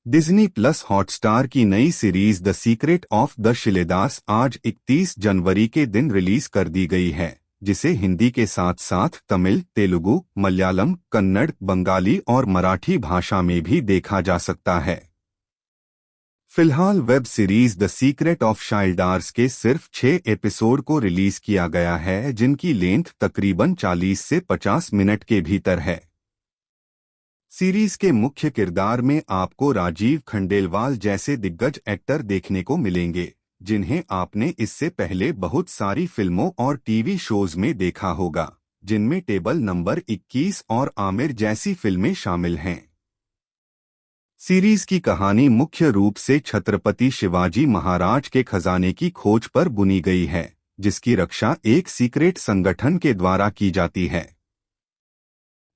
Disney plus Hotstar की नई series the secret of the Shiledars आज 31 जनवरी के दिन रिलीज कर दी गई है, जिसे हिंदी के साथ साथ तमिल, तेलुगु, मलयालम, कन्नड़, बंगाली और मराठी भाषा में भी देखा जा सकता है। फिलहाल web series the secret of Shiledars के सिर्फ 6 एपिसोड को रिलीज किया गया है, जिनकी लेंथ तकरीबन 40 से 50 मिनट के भीतर है। सीरीज के मुख्य किरदार में आपको राजीव खंडेलवाल जैसे दिग्गज एक्टर देखने को मिलेंगे, जिन्हें आपने इससे पहले बहुत सारी फिल्मों और टीवी शोज में देखा होगा, जिनमें टेबल नंबर 21 और आमिर जैसी फिल्में शामिल हैं। सीरीज की कहानी मुख्य रूप से छत्रपति शिवाजी महाराज के खजाने की खोज पर बुनी गई है, जिसकी रक्षा एक सीक्रेट संगठन के द्वारा की जाती है।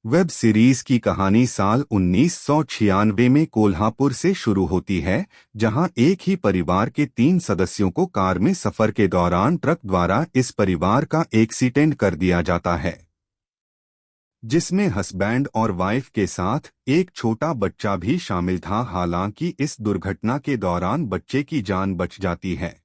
वेब सीरीज की कहानी साल 1996 में कोल्हापुर से शुरू होती है, जहां एक ही परिवार के 3 सदस्यों को कार में सफर के दौरान ट्रक द्वारा इस परिवार का एक्सीडेंट कर दिया जाता है, जिसमें हस्बैंड और वाइफ के साथ एक छोटा बच्चा भी शामिल था। हालांकि इस दुर्घटना के दौरान बच्चे की जान बच जाती है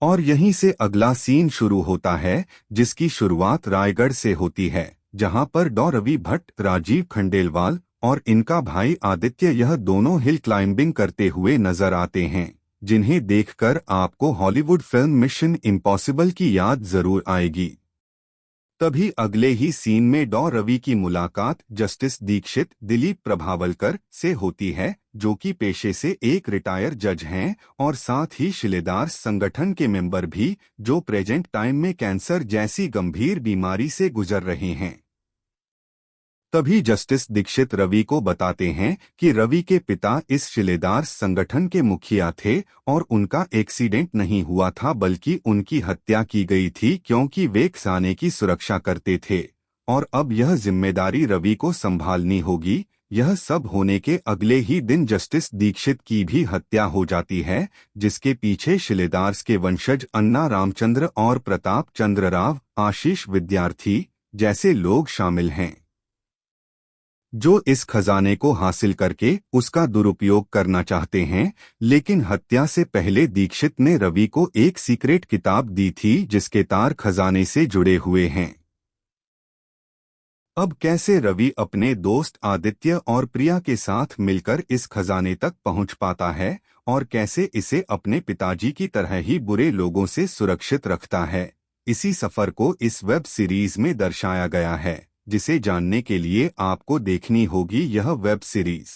और यहीं से अगला सीन शुरू होता है, जिसकी शुरुआत रायगढ़ से होती है, जहां पर डॉ रवि भट्ट, राजीव खंडेलवाल और इनका भाई आदित्य यह दोनों हिल क्लाइंबिंग करते हुए नजर आते हैं, जिन्हें देखकर आपको हॉलीवुड फिल्म मिशन इम्पॉसिबल की याद जरूर आएगी। तभी अगले ही सीन में डॉ रवि की मुलाकात जस्टिस दीक्षित दिलीप प्रभावलकर से होती है, जो कि पेशे से एक रिटायर जज हैं और साथ ही शिलेदार्स संगठन के मेंबर भी, जो प्रेजेंट टाइम में कैंसर जैसी गंभीर बीमारी से गुजर रहे हैं। तभी जस्टिस दीक्षित रवि को बताते हैं कि रवि के पिता इस शिलेदार्स संगठन के मुखिया थे और उनका एक्सीडेंट नहीं हुआ था, बल्कि उनकी हत्या की गई थी, क्योंकि वे खजाने की सुरक्षा करते थे और अब यह जिम्मेदारी रवि को संभालनी होगी। यह सब होने के अगले ही दिन जस्टिस दीक्षित की भी हत्या हो जाती है, जिसके पीछे शिलेदार्स के वंशज अन्ना रामचंद्र और प्रताप चंद्र राव, आशीष विद्यार्थी जैसे लोग शामिल हैं, जो इस खजाने को हासिल करके उसका दुरुपयोग करना चाहते हैं। लेकिन हत्या से पहले दीक्षित ने रवि को एक सीक्रेट किताब दी थी, जिसके तार खजाने से जुड़े हुए हैं। अब कैसे रवि अपने दोस्त आदित्य और प्रिया के साथ मिलकर इस खजाने तक पहुंच पाता है और कैसे इसे अपने पिताजी की तरह ही बुरे लोगों से सुरक्षित रखता है, इसी सफर को इस वेब सीरीज में दर्शाया गया है, जिसे जानने के लिए आपको देखनी होगी यह वेब सीरीज।